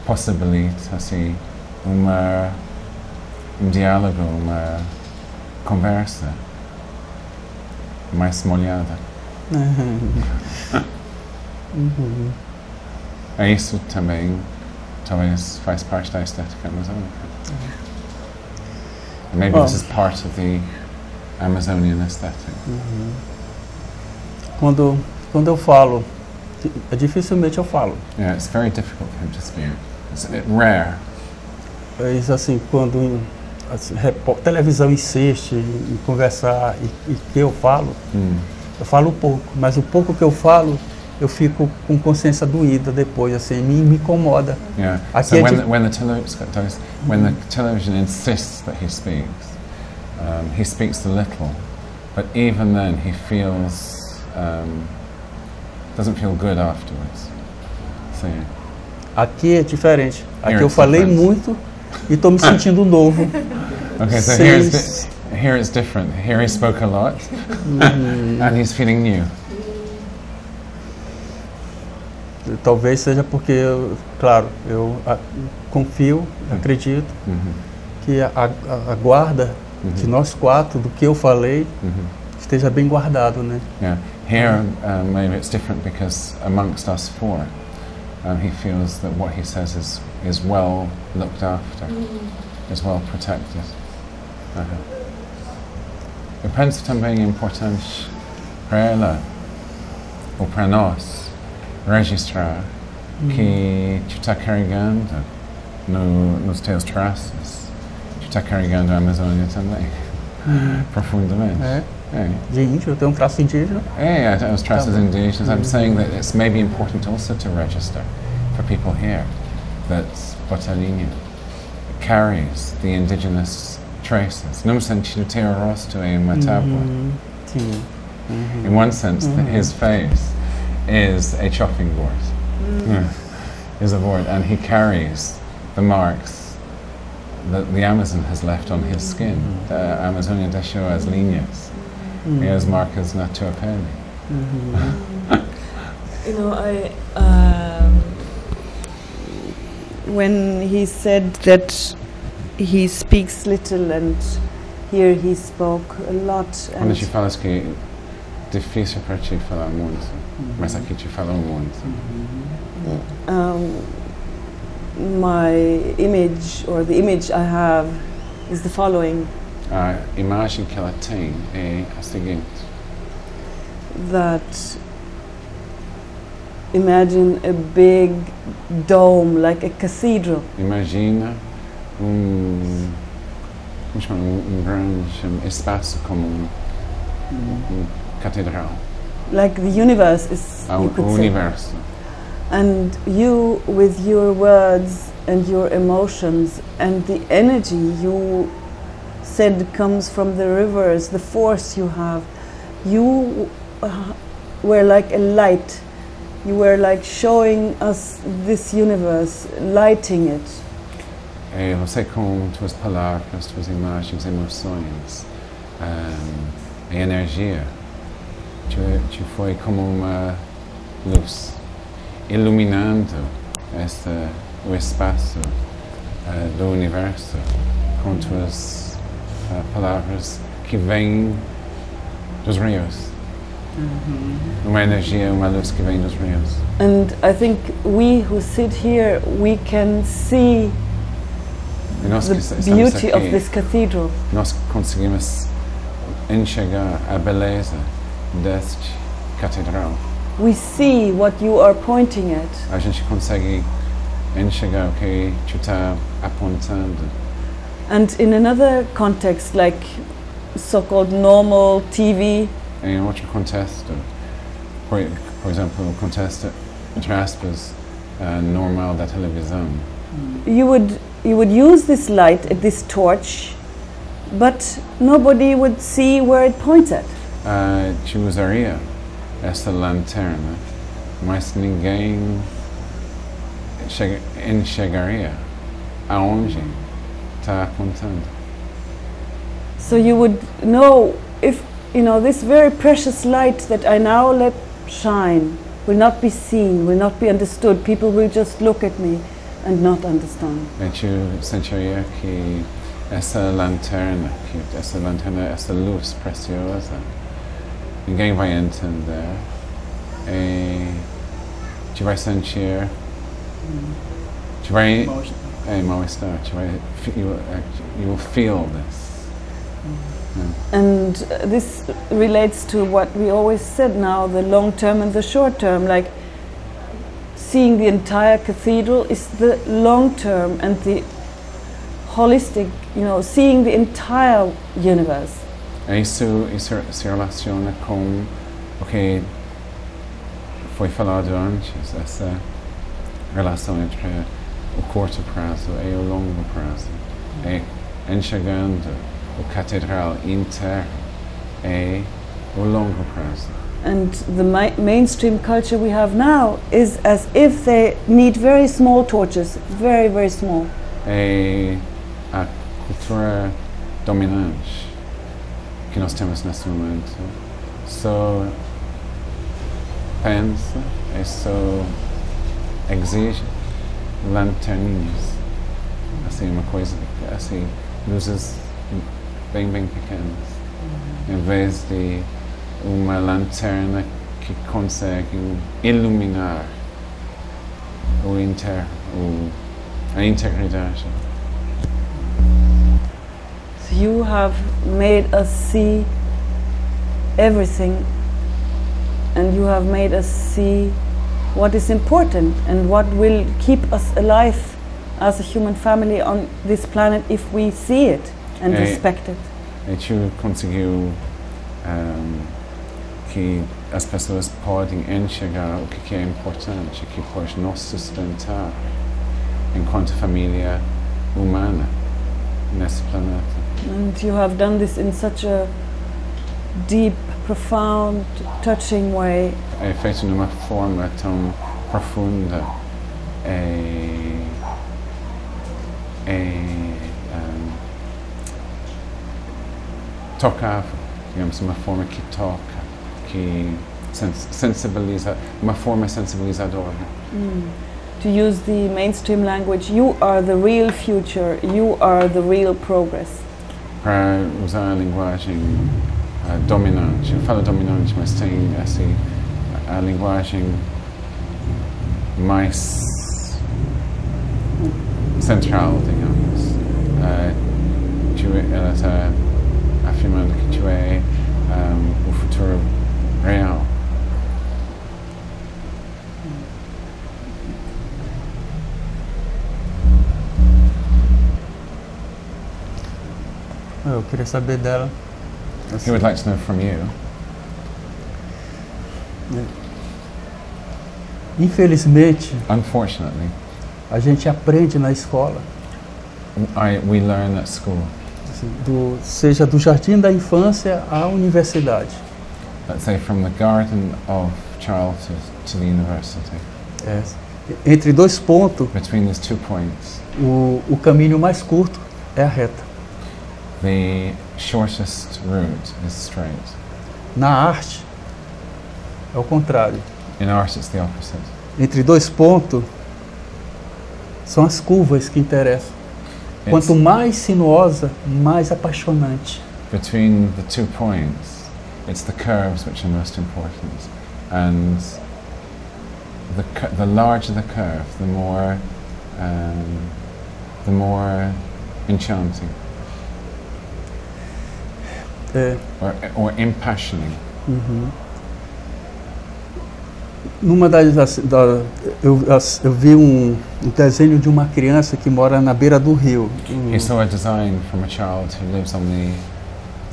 possibilita assim um diálogo, uma conversa mais molhada. É isso também, talvez faz parte da estética amazônica. Maybe this is part of the Amazonian aesthetic. Quando eu falo, dificilmente eu falo. Yeah, it's very difficult for him to speak. It's rare. É isso assim, quando televisão insiste em conversar e que eu falo pouco, mas o pouco que eu falo, eu fico com consciência doída depois, assim, me incomoda. Yeah. So when the television insists that he speaks a little, but even then he feels doesn't feel good afterwards. So, Aqui é diferente. Aqui Here eu it's falei different. muito e estou me sentindo novo. Okay, so here it's different. Here he spoke a lot, and he's feeling new. Talvez seja porque, claro, eu confio, acredito que a guarda de nós quatro, do que eu falei, esteja bem guardado, né? Yeah. Here, maybe it's different because amongst us four, he feels that what he says is well looked after, is well protected. Eu penso também importante para ela, ou para nós, registrar que tu está carregando nos teus traços, tu está carregando a Amazônia também, profundamente. De índio, eu tenho um traço indígena. Os traços indígenas. I'm saying that it's maybe important also to register for people here that Botelinho carries the indigenous traces. Num sentido, ter o rosto é uma tábua. In one sense, his face is a chopping board, is a board, and he carries the marks that the Amazon has left on his skin. A Amazônia deixou as linhas e as marcas na tua pele. You know, when he said that he speaks little and here he spoke a lot. Quando te falas que é difícil para ti falar muito, mas aqui te falou muito. My image, or the image I have, is the following. A imagem que ela tem é a seguinte. That imagine a big dome, like a cathedral. Imagina grande espaço como catedral. Like the universe is, you could say. Universo. And you, with your words and your emotions and the energy you said comes from the rivers, the force you have, you were like a light. You were like showing us this universe, lighting it. Você com tuas palavras, tuas imagens, emoções, a energia, tu foi como uma luz, iluminando o espaço do universo com tuas palavras que vêm dos rios. Uma energia, uma luz que vem dos rios. And I think we who sit here, we can see the beauty of this cathedral. Nós conseguimos enxergar a beleza deste catedral. We see what you are pointing at. A gente consegue enxergar o que tu está apontando. And in another context, like so-called normal TV, Em outro contexto, por exemplo, o contexto, entre aspas, normal da televisão, you would use this light, this torch, but nobody would see where it points at. tu usaria essa lanterna, mas ninguém enxergaria aonde está apontando. So you would know if, you know, this very precious light that I now let shine will not be seen, will not be understood. People will just look at me and not understand. Tu sentiria que essa lanterna, essa luz preciosa, ninguém vai entender. E tu vai sentir, tu vai mal-estar, you will feel this. And this relates to what we always said now, the long term and the short term, like seeing the entire cathedral is the long term and the holistic, you know, seeing the entire universe. Isso se relaciona com o que foi falado antes, essa relação entre o curto prazo e o longo prazo. E enxergando o catedral inteiro e o longo prazo. And the mainstream culture we have now is as if they need very small torches, very, very small. A cultura dominante que nós temos nesse momento só pensa e só exige lanterninhas, assim, uma coisa assim, luzes bem pequenas, em vez de uma lanterna que consegue iluminar a integridade. So you have made us see everything, and you have made us see what is important and what will keep us alive as a human family on this planet if we see it and respect it. E tu conseguiu que as pessoas podem enxergar o que é importante, que pode nos sustentar enquanto família humana nesse planeta. And you have done this in such a deep, profound, touching way. É feito numa forma tão profunda tocável, digamos, uma forma que toca, que sensibiliza, uma forma sensibilizadora. To use the mainstream language, you are the real future, you are the real progress. Para usar a linguagem dominante, eu falo dominante, mas tem assim, a linguagem mais central, digamos. Ela está afirmando que tu é o futuro real. Eu queria saber dela. He would like to know from you. Infelizmente, Unfortunately, a gente aprende na escola, we learn at school. assim, seja do jardim da infância à universidade. Let's say from the garden of childhood to the university. Entre dois pontos, Between these 2 points, o caminho mais curto é a reta. the shortest route is straight. Na arte, é o contrário. In art, it's the opposite. Entre dois pontos, são as curvas que interessam. Quanto mais sinuosa, mais apaixonante. Between the 2 points, it's the curves which are most important. And the larger the curve, the more enchanting. Or impassioning. Numa eu vi um desenho de uma criança que mora na beira do rio. He saw a design from a child who lives on the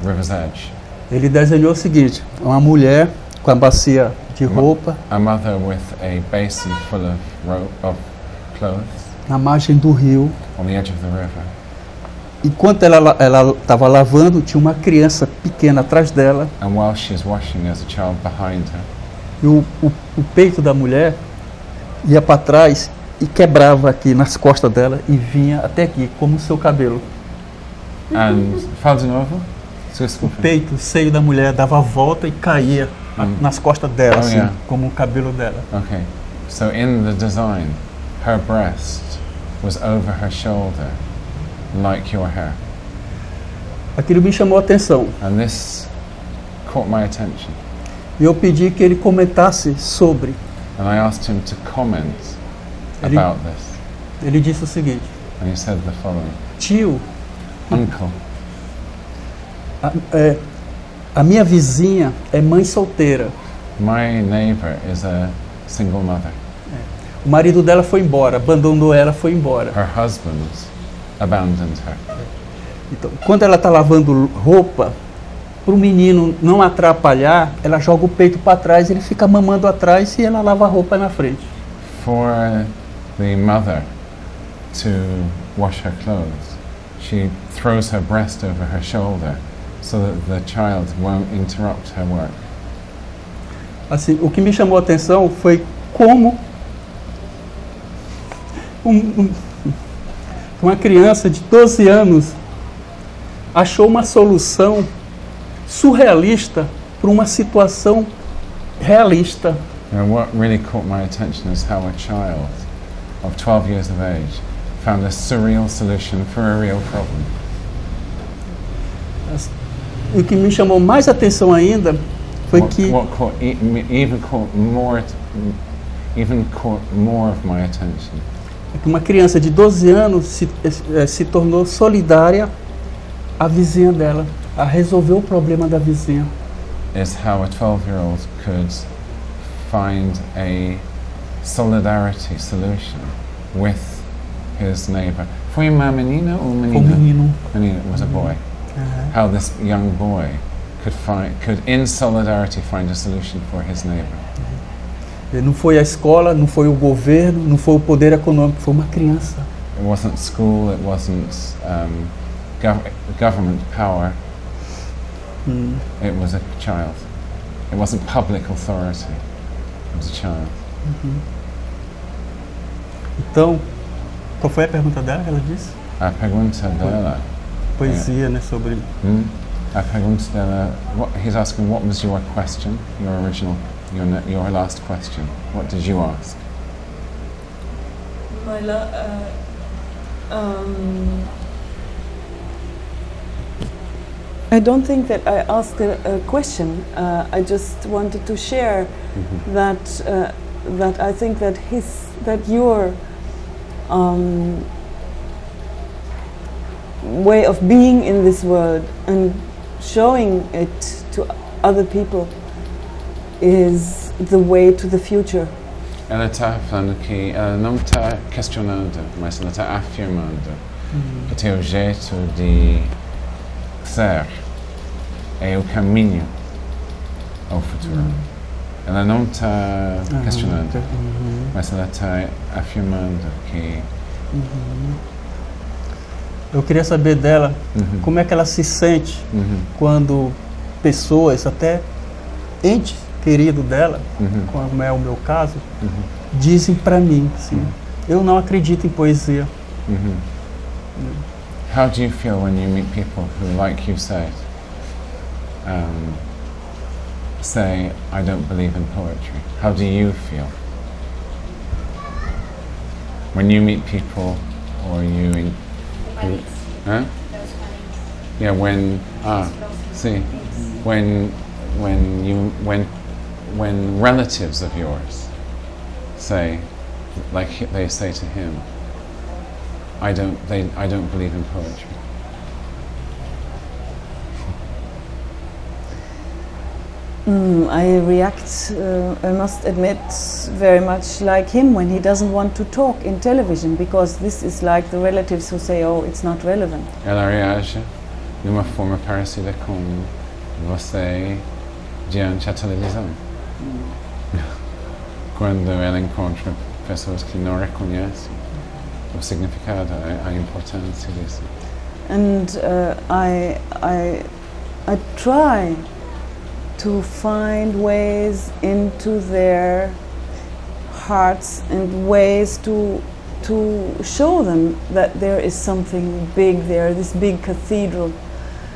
river's edge. Ele desenhou o seguinte: uma mulher com a bacia de roupa, A mother with a basin full of clothes na margem do rio. on the edge of the river. Enquanto ela estava lavando, tinha uma criança pequena atrás dela. And while she's washing, there's a child behind her. E o peito da mulher ia para trás e quebrava aqui nas costas dela e vinha até aqui, como o seu cabelo. And fala de novo? O peito, o seio da mulher dava a volta e caía nas costas dela, assim, yeah. como o cabelo dela. Okay. So in the design, her breast was over her shoulder, like your hair. Aquilo me chamou a atenção. And this caught my attention. E eu pedi que ele comentasse sobre. And I asked him to comment about this. Ele disse o seguinte: And he said the following. Tio, Uncle, a minha vizinha é mãe solteira. my neighbor is a single mother. O marido dela foi embora, abandonou ela, foi embora. Her husband abandoned her. Então, quando ela está lavando roupa, para o menino não atrapalhar, ela joga o peito para trás, ele fica mamando atrás e ela lava a roupa na frente. For the mother to wash her clothes, she throws her breast over her shoulder so that the child won't interrupt her work. Assim, o que me chamou a atenção foi como uma criança de 12 anos achou uma solução surrealista para uma situação realista. And what really caught my attention is how a child of 12 years of age found a surreal solution for a real problem. E o que me chamou mais atenção ainda foi que even caught more of my attention. Uma criança de 12 anos se tornou solidária à vizinha dela, a resolver o problema da vizinha. Is how a 12-year-old could find a solidarity solution with his neighbor. Foi uma menina ou menina? Um menino. Menina, it was a boy. How this young boy could in solidarity find a solution for his neighbor. Não foi a escola, não foi o governo, não foi o poder econômico, foi uma criança. It wasn't school, it wasn't government power. It was a child. It wasn't public authority. It was a child. Então, qual foi a pergunta dela que ela disse? A pergunta dela. Poesia, né, sobre. A pergunta dela. He's asking, what was your question? Your original. Your last question. What did you ask? I don't think that I asked a question. I just wanted to share that I think that your way of being in this world and showing it to other people is the way to the future. Ela está falando que ela não está questionando, mas ela está afirmando que o teu jeito de ser é o caminho ao futuro. Ela não está questionando, mas ela está afirmando que... Eu queria saber dela como é que ela se sente quando pessoas, até entes querido dela, como é o meu caso, dizem para mim, assim, eu não acredito em poesia. How do you feel when you meet people who, like you said, say, I don't believe in poetry? How do you feel? When you meet people, or you... Huh? Yeah, when... see, when relatives of yours say, like they say to him, I don't believe in poetry. I react, I must admit, very much like him when he doesn't want to talk in television, because this is like the relatives who say, oh, it's not relevant. Ela reage de uma forma parecida com você diante da televisão. Quando ela encontra pessoas que não reconhecem o significado, a importância disso. And I try to find ways into their hearts and ways to show them that there is something big there, this big cathedral.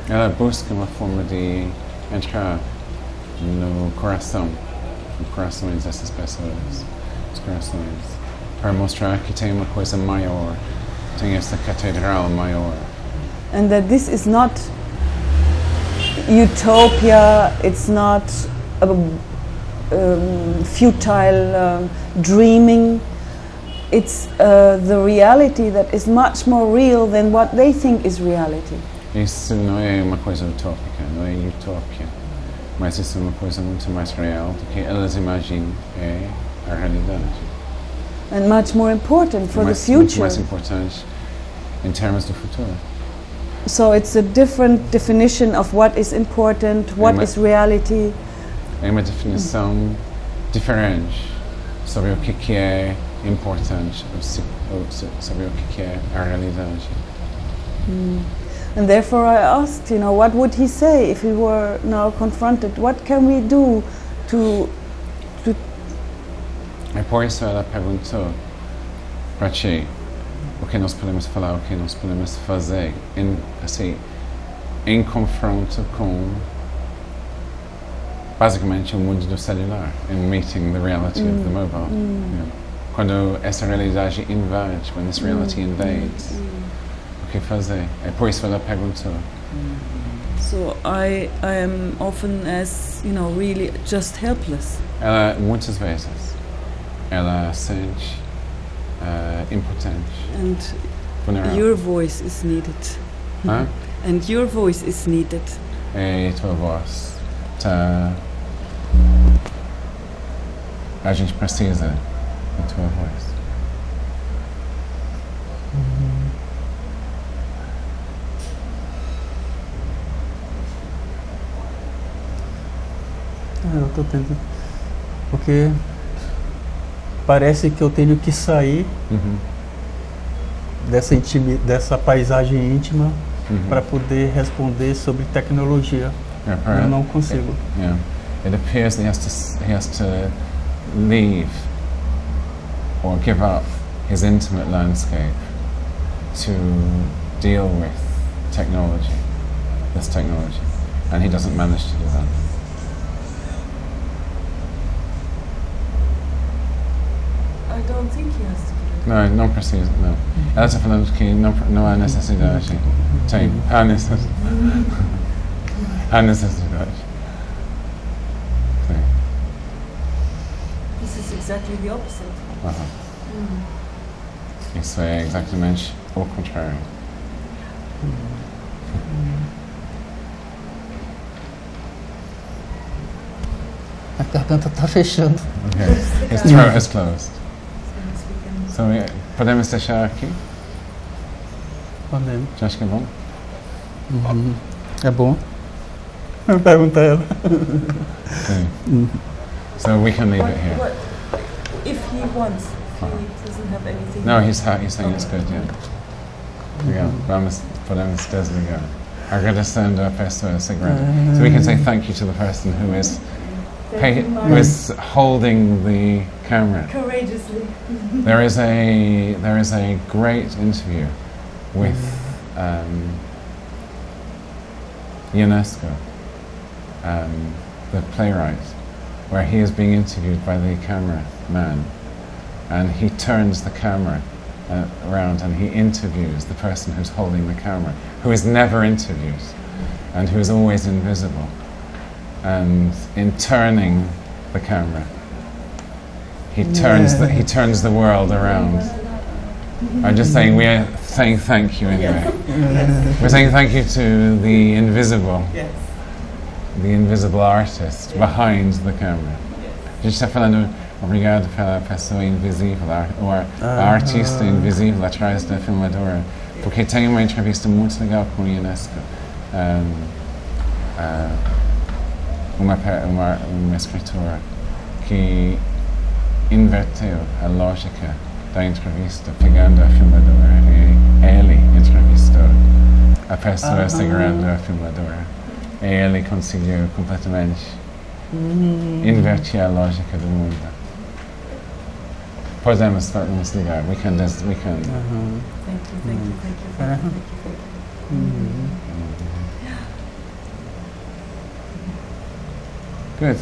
Ela busca uma forma de entrar no coração, nos corações dessas pessoas, os corações, para mostrar que tem uma coisa maior, tem essa catedral maior. And that this is not utopia, it's not futile dreaming, it's the reality that is much more real than what they think is reality. Isso não é uma coisa utópica, não é utopia, mas isso é uma coisa muito mais real do que elas imaginam é a realidade. And much more important for the future. Muito mais importante em termos do futuro. So it's a different definition of what is important, what is reality. É uma definição diferente sobre o que é importante, sobre o que é a realidade. And therefore I asked, what would he say if he were now confronted? What can we do to E por isso ela perguntou para ti o que nós podemos falar, o que nós podemos fazer em confronto com basicamente o mundo do celular, in meeting the reality of the mobile. Yeah. Quando essa realidade invade, when this reality invades, o que fazer? É por isso ela perguntou. So I am often as, you know, really just helpless. Ela, muitas vezes, ela sente impotente, And vulnerável. your voice is needed. Hã? And your voice is needed. E tua voz tá... A gente precisa da tua voz. Eu estou tentando, porque parece que eu tenho que sair dessa paisagem íntima para poder responder sobre tecnologia. Eu não consigo. It appears that he has to leave or give up his intimate landscape to deal with technology, this technology, and he doesn't manage to do that. I don't think he has to do Não, não precisa, não. Ela está falando que não há necessidade. Tem, há necessidade. Há necessidade. Sim. This is exactly the opposite. Isso é exatamente o contrário. A garganta está fechando. Okay. His throat has closed. So, podemos deixar aqui? Podemos. Já acho que é bom? É bom? Pergunta ela. Sim. So we can leave it here. But if he wants, he doesn't have anything. No, he's saying it's good, yeah. Legal. Podemos desligar. Agradecendo a pessoa sagrada. So we can say thank you to the person who is holding the camera. Courageously. There is a great interview with UNESCO, the playwright, where he is being interviewed by the cameraman, and he turns the camera around and he interviews the person who's holding the camera, who is never interviewed and who is always invisible. And in turning the camera, he turns the world around. I'm just saying, we are saying thank you anyway. We're saying thank you to the invisible artist behind the camera. A gente está falando obrigado pela pessoa invisível, a artista invisível atrás da filmadora, porque tem uma entrevista muito legal com a UNESCO. Uma escritora que inverteu a lógica da entrevista, pegando a filmadora, e ele entrevistou a pessoa segurando a filmadora, e ele conseguiu completamente invertir a lógica do mundo. Podemos ligar. We can. Thank you. Good.